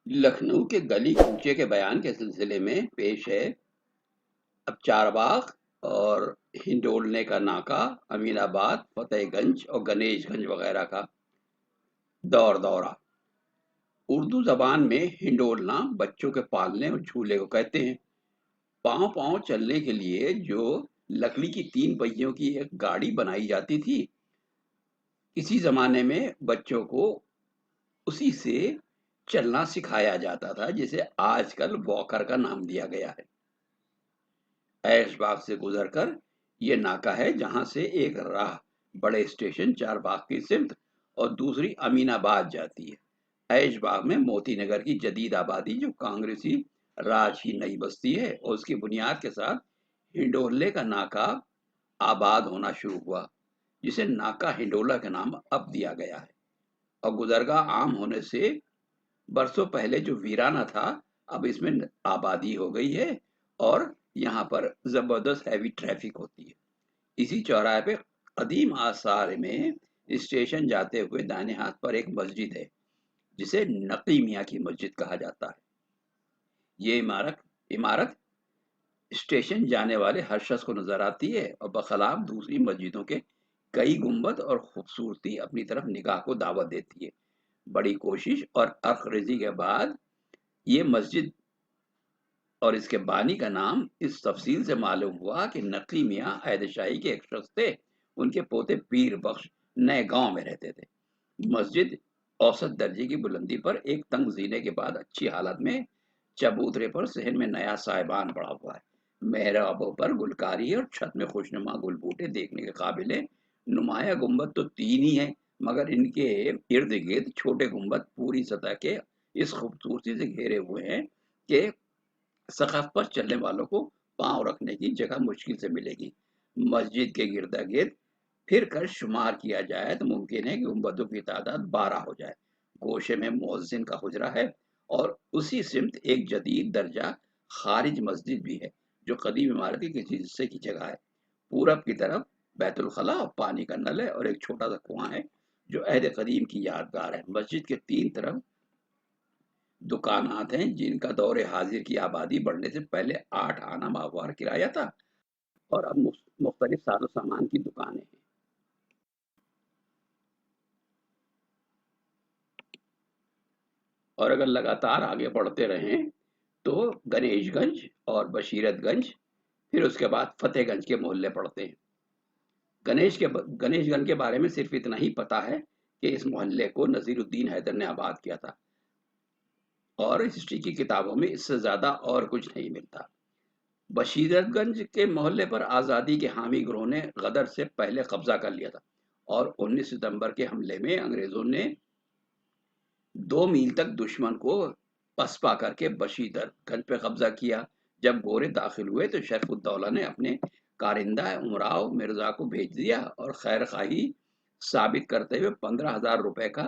लखनऊ के गली कूचे के बयान के सिलसिले में पेश है अब चारबाग और हिंडोलने का नाका, अमीनाबाद, फतेहगंज और गणेशगंज वगैरह का दौरा। उर्दू जबान में हिंडोलना बच्चों के पालने और झूले को कहते हैं। पांव पांव चलने के लिए जो लकड़ी की 3 पहियों की एक गाड़ी बनाई जाती थी, किसी जमाने में बच्चों को उसी से चलना सिखाया जाता था, जिसे आजकल वॉकर का नाम दिया गया है। ऐशबाग से गुजरकर ये नाका है, जहां से एक राह बड़े स्टेशन चारबाग की सिमत और दूसरी अमीनाबाद जाती है। ऐशबाग में मोती नगर की जदीद आबादी, जो कांग्रेसी राज की नई बस्ती है, और उसकी बुनियाद के साथ हिंडोले का नाका आबाद होना शुरू हुआ, जिसे नाका हिंडोला का नाम अब दिया गया है। और गुजरगाह आम होने से बरसों पहले जो वीराना था, अब इसमें आबादी हो गई है और यहाँ पर जबरदस्त हैवी ट्रैफिक होती है। इसी चौराहे पे कदीम आसार में स्टेशन जाते हुए दाहिने हाथ पर एक मस्जिद है, जिसे नकी मियाँ की मस्जिद कहा जाता है। ये इमारत इमारत स्टेशन जाने वाले हर शख्स को नजर आती है और बखलाफ दूसरी मस्जिदों के कई गुंबद और खूबसूरती अपनी तरफ निगाह को दावत देती है। बड़ी कोशिश और अखरेजी के बाद ये मस्जिद और इसके बानी का नाम इस तफसील से मालूम हुआ कि नकली मियाँ हैदर के एक शख्स थे। उनके पोते पीर बख्श नए गांव में रहते थे। मस्जिद औसत दर्जे की बुलंदी पर एक तंग जीने के बाद अच्छी हालत में चबूतरे पर सहन में नया साहिबान पड़ा हुआ है। मेहराबों पर गुलकारी और छत में खुशनुमा गुल बूटे देखने के काबिल है। नुमाया गुंबद तो 3 ही है, मगर इनके इर्द गिर्द छोटे गुंबद पूरी सतह के इस खूबसूरती से घेरे हुए हैं कि सक़फ़ पर चलने वालों को पाँव रखने की जगह मुश्किल से मिलेगी। मस्जिद के गिरदा-गिर्द फिर कर शुमार किया जाए तो मुमकिन है कि गुंबदों की तादाद 12 हो जाए। गोशे में मुअज्जिन का हुजरा है और उसी सिमत एक जदीद दर्जा खारिज मस्जिद भी है, जो कदीम इमारत के किसी हिस्से की जगह है। पूरब की तरफ बैतुल खला और पानी का नल है और एक छोटा सा कुआं है, जो अहद कदीम की यादगार है। मस्जिद के 3 तरफ दुकानात हैं, जिनका दौरे हाजिर की आबादी बढ़ने से पहले 8 आना माहवार किराया था और अब मुख्तलिफ साजो सामान की दुकानें हैं। और अगर लगातार आगे बढ़ते रहें तो गणेशगंज और बशीरतगंज, फिर उसके बाद फतेहगंज के मोहल्ले पड़ते हैं। गणेशगंज के बारे में सिर्फ इतना ही पता है कि इस मोहल्ले को नजीरुद्दीन हैदर ने आबाद किया था, और हिस्ट्री की किताबों में इससे ज्यादा और कुछ नहीं मिलता। बशीरतगंज के मोहल्ले पर आज़ादी के हामी गिरोह ने गदर से पहले कब्जा कर लिया था, और 19 सितंबर के हमले में अंग्रेजों ने 2 मील तक दुश्मन को पसपा करके बशीरतगंज पे कब्जा किया। जब गोरे दाखिल हुए तो शरफुद्दौला ने अपने कारिंदा उमराव मिर्जा को भेज दिया और खैर खाही साबित करते हुए 15,000 रुपए का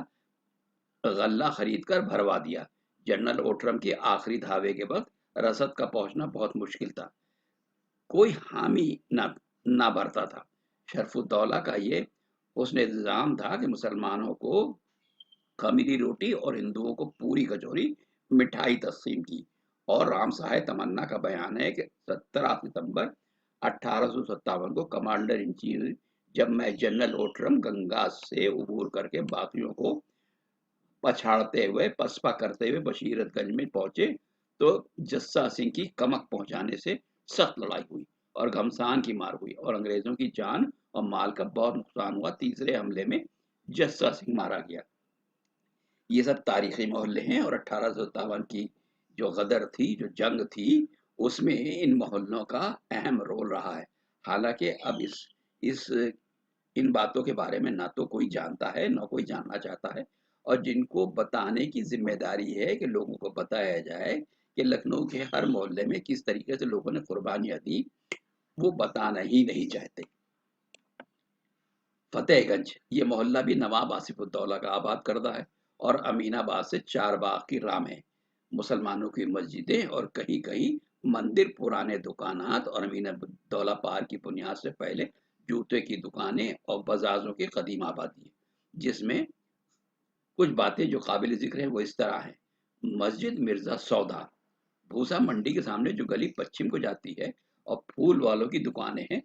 गल्ला खरीद कर भरवा दिया। जनरल ओटरम के आखिरी धावे के वक्त रसद का पहुंचना बहुत मुश्किल था। कोई हामी ना भरता था। शरफुद्दौला का ये उसने इंतजाम था कि मुसलमानों को खमीरी रोटी और हिंदुओं को पूरी कचौरी मिठाई तस्सीम की। और राम सहाय तमन्ना का बयान है कि 17 सितंबर 1857 को कमांडर इन चीफ जब मैं जनरल ओटरम गंगा से उबूर करके बाकियों को पछाड़ते हुए पसपा करते हुए बशीरतगंज में पहुंचे, तो जस्सा सिंह की कमक पहुंचाने से सख्त लड़ाई हुई और घमसान की मार हुई और अंग्रेजों की जान और माल का बहुत नुकसान हुआ। तीसरे हमले में जस्सा सिंह मारा गया। ये सब तारीखी मोहल्ले हैं और 1857 की जो गदर थी, जो जंग थी, उसमें इन मोहल्लों का अहम रोल रहा है। हालांकि अब इस इन बातों के बारे में ना तो कोई जानता है, ना कोई जानना चाहता है, और जिनको बताने की जिम्मेदारी है कि लोगों को बताया जाए कि लखनऊ के हर मोहल्ले में किस तरीके से लोगों ने कुर्बानियां दी, वो बताना ही नहीं चाहते। फतेहगंज ये मोहल्ला भी नवाब आसिफुद्दौला का आबाद करदा है और अमीनाबाद से चारबाग की राह में मुसलमानों की मस्जिदें और कहीं कहीं मंदिर, पुराने दुकानात और अमीनाबाद पार्क की बुनियाद से पहले जूते की दुकानें और बाजारों की कदीम आबादी है। जिसमें कुछ बातें जो काबिल जिक्र है वो इस तरह हैं। मस्जिद मिर्जा सौदा, भूसा मंडी के सामने जो गली पश्चिम को जाती है और फूल वालों की दुकानें हैं,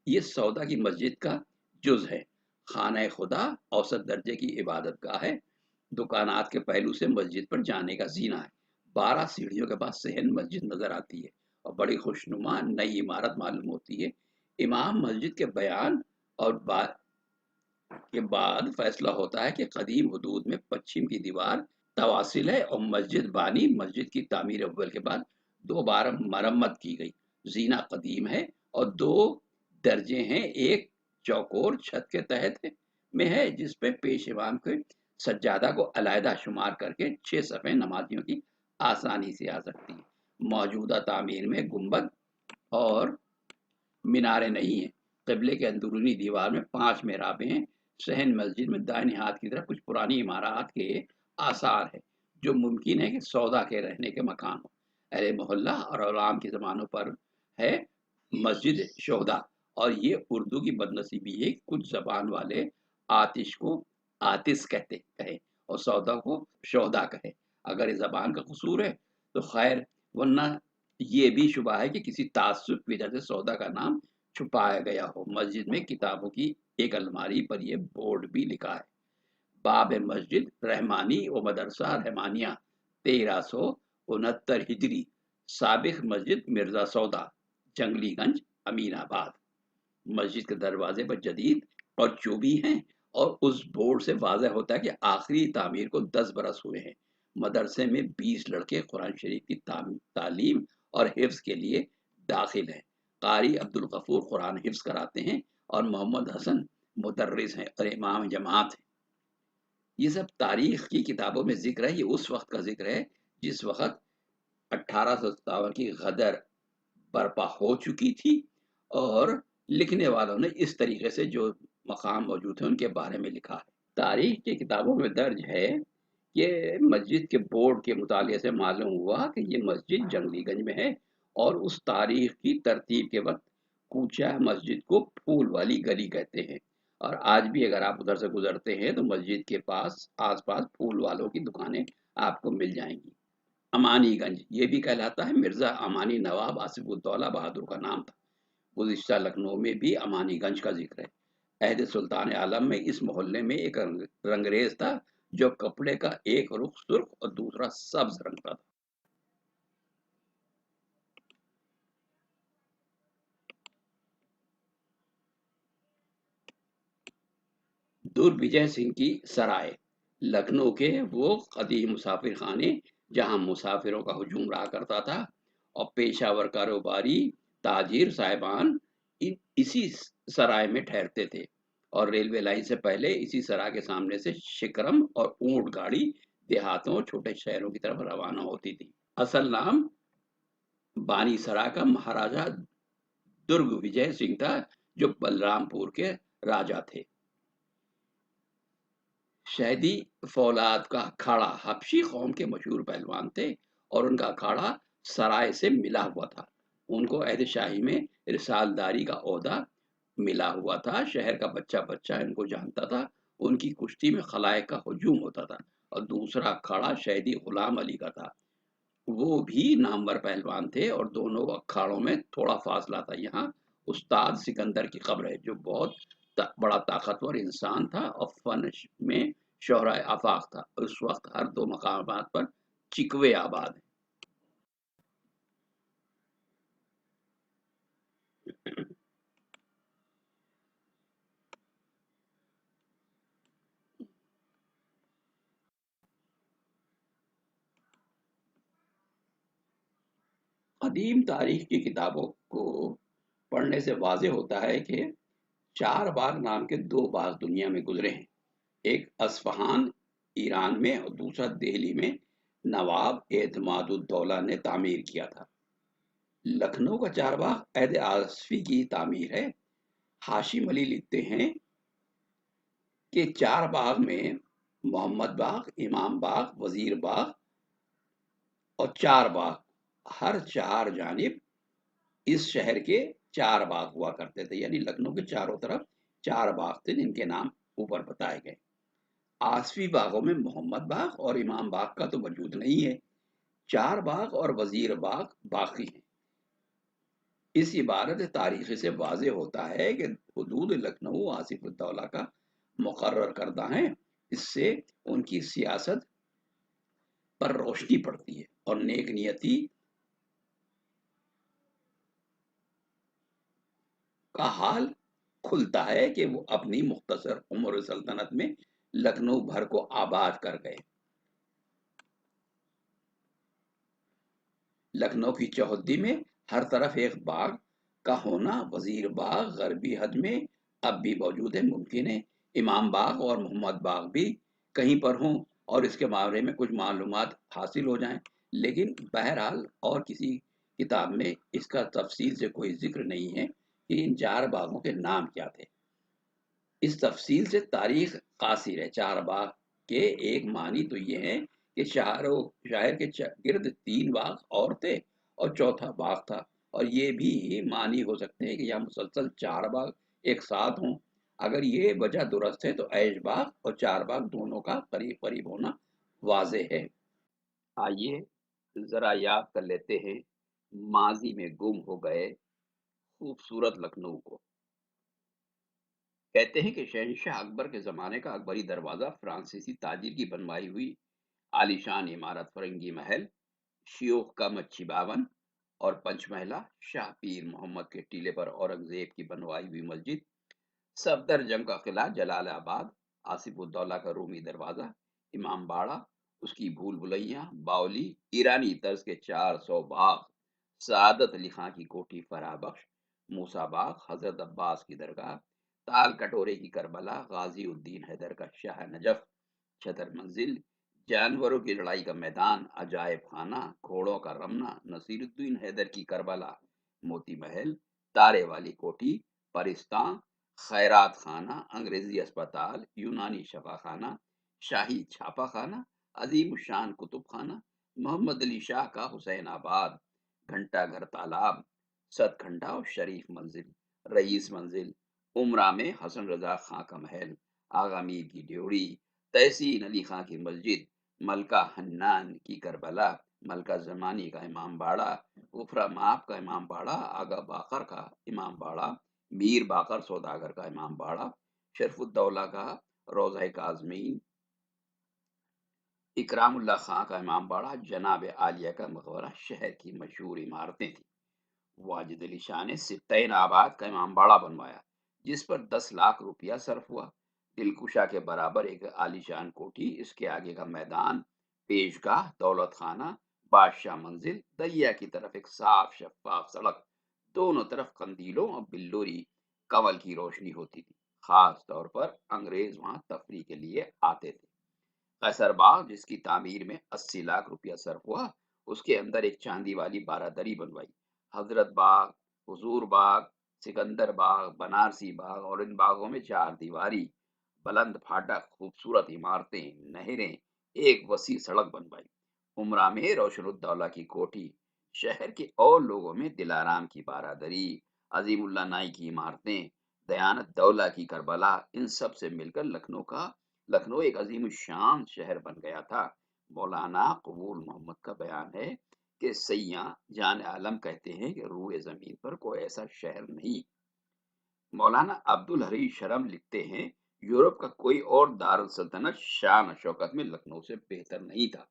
ये सौदा की मस्जिद का जुज है। खाना खुदा औसत दर्जे की इबादत गाह है। दुकानात के पहलू से मस्जिद पर जाने का जीना है। 12 सीढ़ियों के बाद सहन मस्जिद नजर आती है और बड़ी खुशनुमा नई इमारत मालूम होती है। इमाम मस्जिद के बयान और के बाद फैसला होता है कि कदीम हदूद में पश्चिम की दीवार तवासिल है और मस्जिद बानी मस्जिद की तामीर अव्वल के बाद 2 बार मरम्मत की गई। जीना कदीम है और 2 दर्जे हैं। एक चौकोर छत के तहत में है जिस पे पेश इमाम के सज्जादा को अलहदा शुमार करके 6 सफ़े नमाजियों की आसानी से आ सकती है। मौजूदा तामीर में गुंबद और मीनारे नहीं हैं। क़िबले के अंदरूनी दीवार में 5 मेहराबें हैं। सहन मस्जिद में दाहिने हाथ की तरफ कुछ पुरानी इमारत के आसार है जो मुमकिन है कि सौदा के रहने के मकान हो। अहले मोहल्ला और अवाम की ज़बानों पर है मस्जिद शोहदा, और ये उर्दू की बदनसीबी है कि कुछ ज़बान वाले आतिश को आतिश कहते कहे और सौदा को शोहदा कहे। अगर इस ज़बान का कसूर है तो खैर, वरना ये भी शुबा है कि किसी तासुब की वजह से सौदा का नाम छुपाया गया हो। मस्जिद में किताबों की एक अलमारी पर यह बोर्ड भी लिखा है, बाब मस्जिद रहमानी व मदरसा रहमानिया 1369 हिजरी, साबिक मस्जिद मिर्जा सौदा, जंगलीगंज, अमीनाबाद। मस्जिद के दरवाजे पर जदीद और चूबी हैं और उस बोर्ड से वाज़ह होता है कि आखिरी तामीर को 10 बरस हुए हैं। मदरसे में 20 लड़के कुरान शरीफ की तालीम और हिफ्ज के लिए दाखिल हैं। कारी अब्दुल गफूर कुरान हिफ्ज कराते हैं और मोहम्मद हसन मुदर्रिस हैं और इमाम जमात हैं। ये सब तारीख की किताबों में जिक्र है। ये उस वक्त का जिक्र है जिस वक्त 1857 की गदर बर्पा हो चुकी थी और लिखने वालों ने इस तरीके से जो मकाम मौजूद थे उनके बारे में लिखा है। तारीख की किताबों में दर्ज है कि मस्जिद के बोर्ड के मुताले से मालूम हुआ कि ये मस्जिद जंगलीगंज में है और उस तारीख की तरतीब के वक्त कूचा मस्जिद को फूल वाली गली कहते हैं। और आज भी अगर आप उधर से गुजरते हैं तो मस्जिद के पास आसपास फूल वालों की दुकानें आपको मिल जाएंगी। अमानीगंज ये भी कहलाता है। मिर्जा अमानी नवाब आसिफुद्दौला बहादुर का नाम था। गुज़िश्ता लखनऊ में भी अमानीगंज का जिक्र है। अहद सुल्तान आलम में इस मोहल्ले में एक रंगरेज था जो कपड़े का एक रुख सुर्ख और दूसरा सब्ज रंग का था। दुर्विजय सिंह की सराय, लखनऊ के वो कदीम मुसाफिर खाने जहां मुसाफिरों का हुजूम रहा करता था और पेशावर कारोबारी ताजिर साहिबान इसी सराय में ठहरते थे और रेलवे लाइन से पहले इसी सराय के सामने से शिकरम और ऊंट गाड़ी देहातों छोटे शहरों की तरफ रवाना होती थी। असल नाम बानी सराय का महाराजा दुर्ग विजय सिंह था जो बलरामपुर के राजा थे। शहदी फौलाद का अखाड़ा हबशी कौम के मशहूर पहलवान थे और उनका अखाड़ा सराय से मिला हुआ था। उनको अहद शाही में रिसालदारी का ओहदा मिला हुआ था। शहर का बच्चा बच्चा इनको जानता था। उनकी कुश्ती में खलायक का हुजूम होता था। और दूसरा अखाड़ा शहदी गुलाम अली का था। वो भी नामवर पहलवान थे और दोनों अखाड़ों में थोड़ा फासला था। यहाँ उस्ताद सिकंदर की कब्र है जो बहुत बड़ा ताकतवर इंसान था और फन में शोहरा आफाक था। उस वक्त हर 2 मकामात पर चिकवे आबाद हैं। कदीम तारीख की किताबों को पढ़ने से वाज़ेह होता है कि 4 बाग नाम के 2 बाग दुनिया में गुजरे हैं। एक अस्फ़हान ईरान में और दूसरा दिल्ली में नवाब एतमादुद्दौला ने तामीर किया था। लखनऊ का 4 बाग अहद आसफ़ी की तामीर है। हाशिम अली लिखते हैं कि 4 बाग में मोहम्मद बाग, इमाम बाग, वजीर बाग और 4 बाग, हर 4 जानिब इस शहर के 4 बाग हुआ करते थे। यानी लखनऊ के चारों तरफ 4 बाग थे जिनके नाम ऊपर बताए गए। आसफी बागों में मोहम्मद बाग और इमाम बाग का तो वजूद नहीं है, 4 बाग और वजीर बाग बाकी हैं। इस इबारत तारीखी से वाज़े होता है कि हुदूद लखनऊ आसिफ उद्दौला का मुकर्रर करदा है। इससे उनकी सियासत पर रोशनी पड़ती है और नेक नियति का हाल खुलता है कि वो अपनी मुख्तसर उम्र सल्तनत में लखनऊ भर को आबाद कर गए। लखनऊ की चौहद्दी में हर तरफ एक बाग का होना वजीर बाग गरबी हद में अब भी मौजूद है। मुमकिन है इमाम बाग और मोहम्मद बाग भी कहीं पर हों और इसके बारे में कुछ मालूमात हासिल हो जाएं, लेकिन बहरहाल और किसी किताब में इसका तफसील से कोई जिक्र नहीं है कि इन 4 बागों के नाम क्या थे। इस तफसील से तारीख कासिर है। 4 बाग के एक मानी तो ये है कि शाहर के गिर्द 3 बाग और थे और चौथा बाग था, और ये भी मानी हो सकते हैं कि यहाँ मुसलसल 4 बाग एक साथ हों। अगर ये वजह दुरुस्त है तो ऐश बाग और 4 बाग दोनों का करीब करीब होना वाजे है। आइए जरा याद कर लेते हैं माजी में गुम हो गए खूबसूरत लखनऊ को। कहते हैं कि शहंशाह अकबर के ज़माने का अकबरी दरवाज़ा फ्रांसीसी ताजिर की बनवाई हुई आलीशान इमारत, फरंगी महल, शियोख का मच्छी बावन और पंचमहला, शाह पीर मोहम्मद के टीले पर औरंगजेब की बनवाई हुई मस्जिद, सफदरजंग का किला जलालाबाद, आसिफुद्दौला का रूमी दरवाज़ा, इमाम बाड़ा, उसकी भूल भुलैया, बावली, ईरानी तर्ज के 400 बाग, सआदत अली खां की कोठी फराह बख्श, मूसा बाग, हजरत अब्बास की दरगाह, ताल कटोरे की करबला, गाजी उद्दीन हैदर का शाह नजफ, छतर मंजिल, जानवरों की लड़ाई का मैदान, अजायब खाना, घोड़ों का रमना, नसीरुद्दीन हैदर की करबला, मोती महल, तारे वाली कोठी, परिस्तान, खैरात खाना, अंग्रेजी अस्पताल, यूनानी शफा खाना, शाही छापा खाना, अजीम शान कुतुब खाना, मोहम्मद अली शाह का हुसैन आबाद, घंटा घर तालाब, सतखंडा और शरीफ मंजिल, रईस मंजिल, उमरा में हसन रजा खां का महल, आगा मीर की ड्योड़ी, तहसीन अली खां की मस्जिद, मलका हन्नान की करबला, मलका जमानी का इमाम बाड़ा, उफरा माप का इमाम बाड़ा, आगा बाकर का इमाम बाड़ा, मीर बाकर सौदागर का इमाम बाड़ा, शरफुद्दौला का रोज़ा काज़मीन, इकरामुल्ला खां का इमाम बाड़ा, जनाब आलिया का मकबरा शहर की मशहूर इमारतें थी। वाजिद अली शाह ने सित्तैन आबाद का इमाम बाड़ा बनवाया, जिस पर 10 लाख रुपया सर्फ हुआ। दिलकुशा के बराबर एक आलीशान कोठी, इसके आगे का मैदान, पेशगाह, दौलत खाना, बादशाह मंजिल, दरिया की तरफ एक साफ शफाफ सड़क, दोनों तरफ कंदीलों और बिल्लोरी कमल की रोशनी होती थी। खास तौर पर अंग्रेज वहां तफरी के लिए आते थे। कैसर बाग, जिसकी तामीर में 80 लाख रुपया सर्फ हुआ, उसके अंदर एक चांदी वाली बारादरी बनवाई। हजरत बाग, हुजूर बाग, सिकंदर बाग, बनारसी बाग और इन बागों में 4 दीवारी, बुलंद फाटक, खूबसूरत इमारतें, नहरें, एक वसी सड़क बनवाई। उमरा में रोशनुद्दौला की कोठी, शहर के और लोगों में दिलाराम की बारादरी, अजीमुल्ला नाई की इमारतें, दयानत दौला की करबला, इन सब से मिलकर लखनऊ एक अजीम शान शहर बन गया था। मौलाना कबूल मोहम्मद का बयान है कि सैयां जान आलम कहते हैं कि रूए जमीन पर कोई ऐसा शहर नहीं। मौलाना अब्दुल हरी शरम लिखते हैं, यूरोप का कोई और दारुल सल्तनत शान शौकत में लखनऊ से बेहतर नहीं था।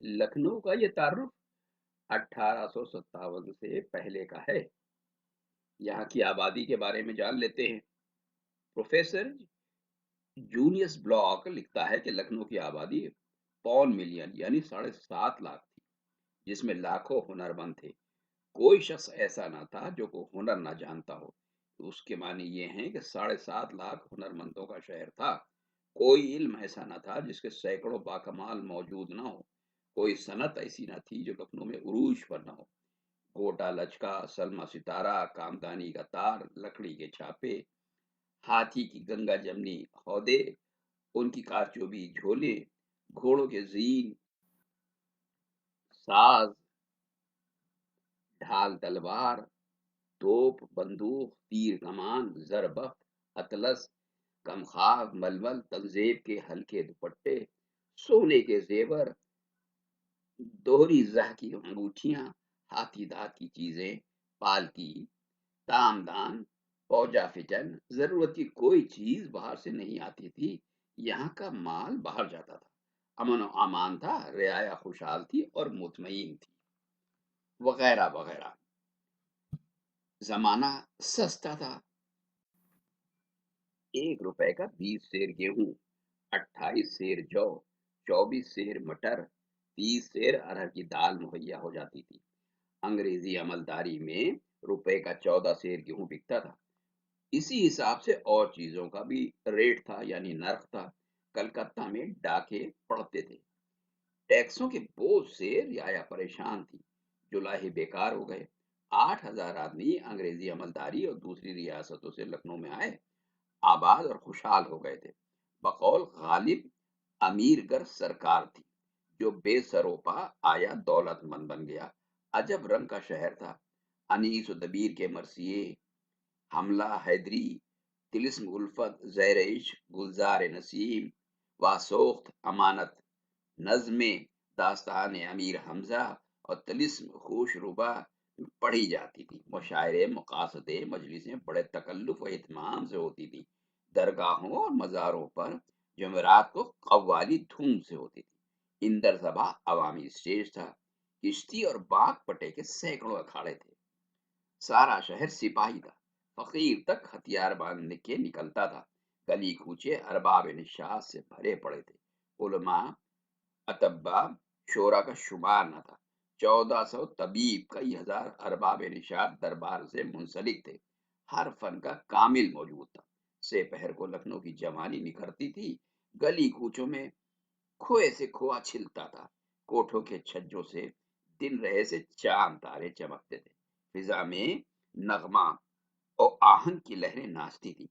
लखनऊ का ये तारुफ 1857 से पहले का है। यहाँ की आबादी के बारे में जान लेते हैं। प्रोफेसर जूलियस ब्लॉक लिखता है कि लखनऊ की आबादी 5 मिलियन यानी 7.5 लाख थी, जिसमें लाखों हुनरमंद थे। कोई शख्स ऐसा ना था जो को हुनर ना जानता हो। तो उसके माने ये हैं कि 7.5 लाख हुनरमंदों का शहर था। कोई इल्म ऐसा ना था जिसके सैकड़ों बाकमाल मौजूद ना हो। कोई सनत ऐसी ना थी जो लखनऊ में उरूज पर ना हो। गोटा लचका, सलमा सितारा, कामदानी का तार, लकड़ी के छापे, हाथी की गंगा जमनी हौदे, उनकी कारचोबी झोले, घोड़ों के जीन, साज, ढाल तलवार, तोप, बंदूक, तीर कमान, जरबख्त, अतलस, کم خواہ ململ تنزیب کے ہلکے دوپٹے، سونے کے زیور، دوہری زہ کی انگوٹھیاں، ہاتھی دانت کی چیزیں، پالکی، تام دان، پوجا فٹن، ضرورت کی کوئی چیز باہر سے نہیں آتی تھی۔ یہاں کا مال باہر جاتا تھا، امن و امان تھا، رعایا خوشحال تھی اور مطمئن تھی، وغیرہ وغیرہ۔ زمانہ سستا تھا، 1 روپے کا 20 سیر گیہوں، 28 سیر جو، 24 سیر مٹر، 30 سیر ارہر کی دال مہیا ہو جاتی تھی۔ انگریزی عملداری میں روپے کا 14 سیر گیہوں بکتا تھا۔ اسی حساب سے اور چیزوں کا بھی ریٹ تھا، یعنی نرخ تھا۔ کلکتہ میں ڈاکے پڑتے تھے، ٹیکسوں کے بوجھ سے رعایا پریشان تھی، جلاہے بیکار ہو گئے۔ 8,000 آدمی انگریزی عملداری اور دوسری ریاستوں سے لکھنؤ میں آئے، آباد اور خوشحال ہو گئے تھے۔ بقول غالب امیر گر سرکار تھی، جو بے سروپا آیا دولت مند بن گیا۔ عجب رنگ کا شہر تھا، انیس و دبیر کے مرثیے، حملہ حیدری، طلسم الفت، زیر عشق، گلزار نسیم، واسوخت، امانت، نظم داستان امیر حمزہ اور طلسم خوش ربا پڑھی جاتی تھی۔ مشاعرے، مقاصدے، مجلسیں بڑے تکلف و اہتمام سے ہوتی تھی۔ درگاہوں اور مزاروں پر جمعرات کو قوالی دھوم سے ہوتی تھی۔ اندر سبھا عوامی اسٹیج تھا، کشتی اور باغ پٹے کے سینکڑوں اکھاڑے تھے۔ سارا شہر سپاہی تھا، فقیر تک ہتھیار باندھ کے نکلتا تھا۔ گلی کوچے ارباب نشاط سے بھرے پڑے تھے، علماء، اتبا، شورا کا شمار نہ تھا۔ 1400 طبیب، کئی ہزار ارباب نشاط دربار سے منسلک تھے۔ ہر فن کا کامل موجود تھا۔ سے پہر کو لکھنؤ کی جوانی نکھرتی تھی، گلی کوچوں میں کھوئے سے کھوا چھلتا تھا، کوٹھوں کے چھجوں سے دن رہے سے چاند تارے چمکتے تھے۔ فضا میں نغمہ اور آہنگ کی لہریں ناچتی تھی،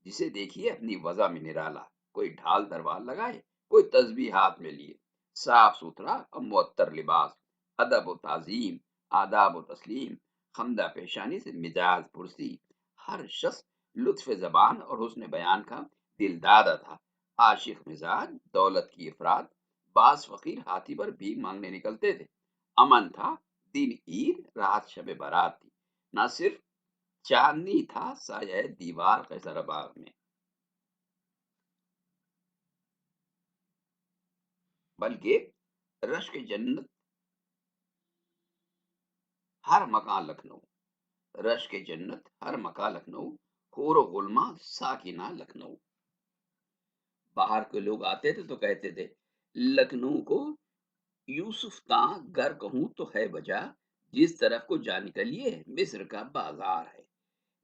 جسے دیکھیے اپنی وضع میں نرالا، کوئی ڈھال دربار لگائے، کوئی تسبیح ہاتھ میں لیے۔ صاف ستھرا اور معطر لباس، ادب و تعظیم، آداب و تسلیم، خمدہ پیشانی سے مزاج پرسی، ہر شخص لطف زبان اور حسن بیان کا دلدادہ تھا۔ عاشق مزاج، دولت کی افراد، بعض فقیر ہاتھی پر بھیک مانگنے نکلتے تھے۔ امن تھا، دن عید، رات شب برات تھی۔ نہ صرف چاندنی تھا سایہ دیوار قیصر باغ میں، بلکہ رشک جنت ہر مکان لکھنؤ، رشک جنت ہر مکان لکھنؤ، حور و غلمہ ساکنہ لکھنؤ۔ باہر کے لوگ آتے تھے تو کہتے تھے، لکھنؤ کو یوسف تاں گر کہوں تو ہے بجا، جس طرف کو جا نکلیے مصر کا بازار ہے۔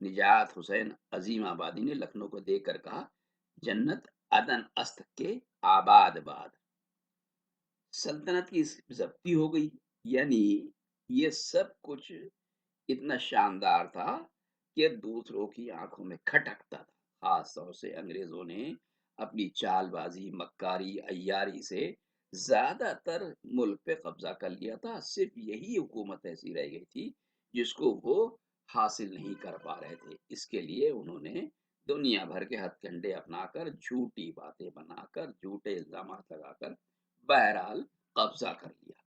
نجات حسین عظیم آبادی نے لکھنؤ کو دیکھ کر کہا، جنت عدن است کے آباد باد۔ سلطنت کی ضبطی ہو گئی، یعنی یہ سب کچھ اتنا شاندار تھا کہ دوسروں کی آنکھوں میں کھٹکتا تھا۔ خاص طور سے انگریزوں نے اپنی چال بازی، مکاری، عیاری سے زیادہ تر ملک پہ قبضہ کر لیا تھا۔ صرف یہی حکومت ایسی رہ گئی تھی جس کو وہ حاصل نہیں کر پا رہے تھے۔ اس کے لیے انہوں نے دنیا بھر کے ہتھ کنڈے اپنا کر، جھوٹی باتیں بنا کر، جھوٹے الزامات لگا کر بہرحال قبضہ کر لیا۔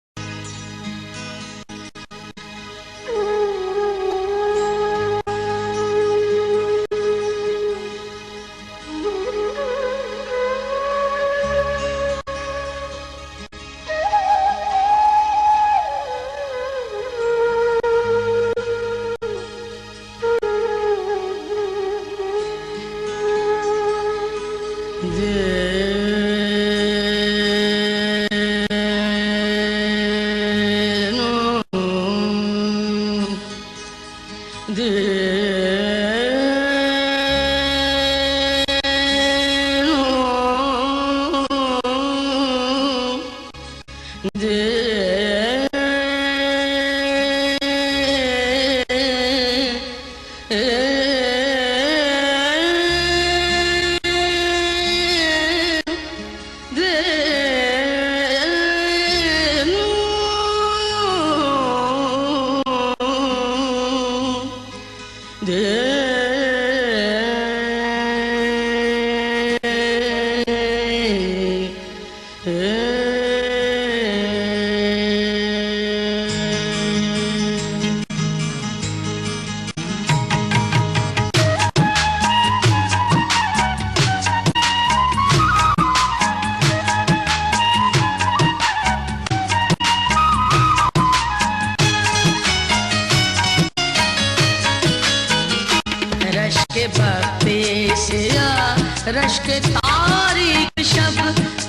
سے یا رشک تاریک شب،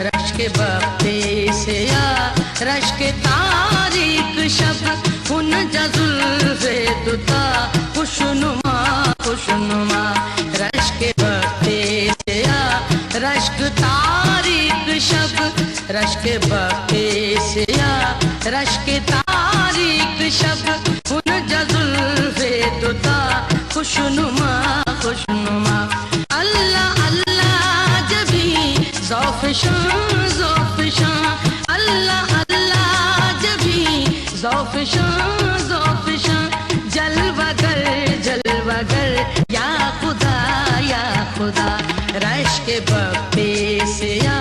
رشک بختے سے یا رشک تاریک شب، ان جزل دوتا خوشنما خوشنما، رشک بختے سے یا رشک تاریک شب، رشک بختے سے یا رشک تاریک شب، ان جزل دوتا خوشنما خوشنما، اللہ اللہ جبھی ذوف شان ذوف شان، اللہ اللہ جبھی ذوف شان ذوف شان، جلوہ گر یا خدا یا خدا، رشک بختے سے یا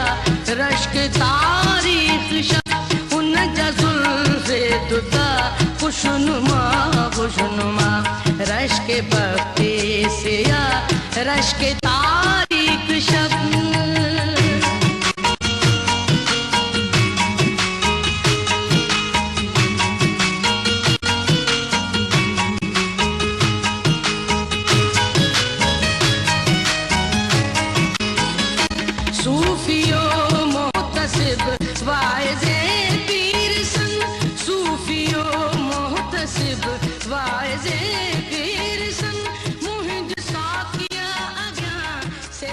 رشک تاریخ شب، ان جزل دوتا خوشنما خوشنما، رشک بختے سے یا رشک تاریک شب۔ صوفیو محتسب واعظ پیر سن، صوفیو محتسب واعظ پیر سن، مہج ساکیا اگیاں سے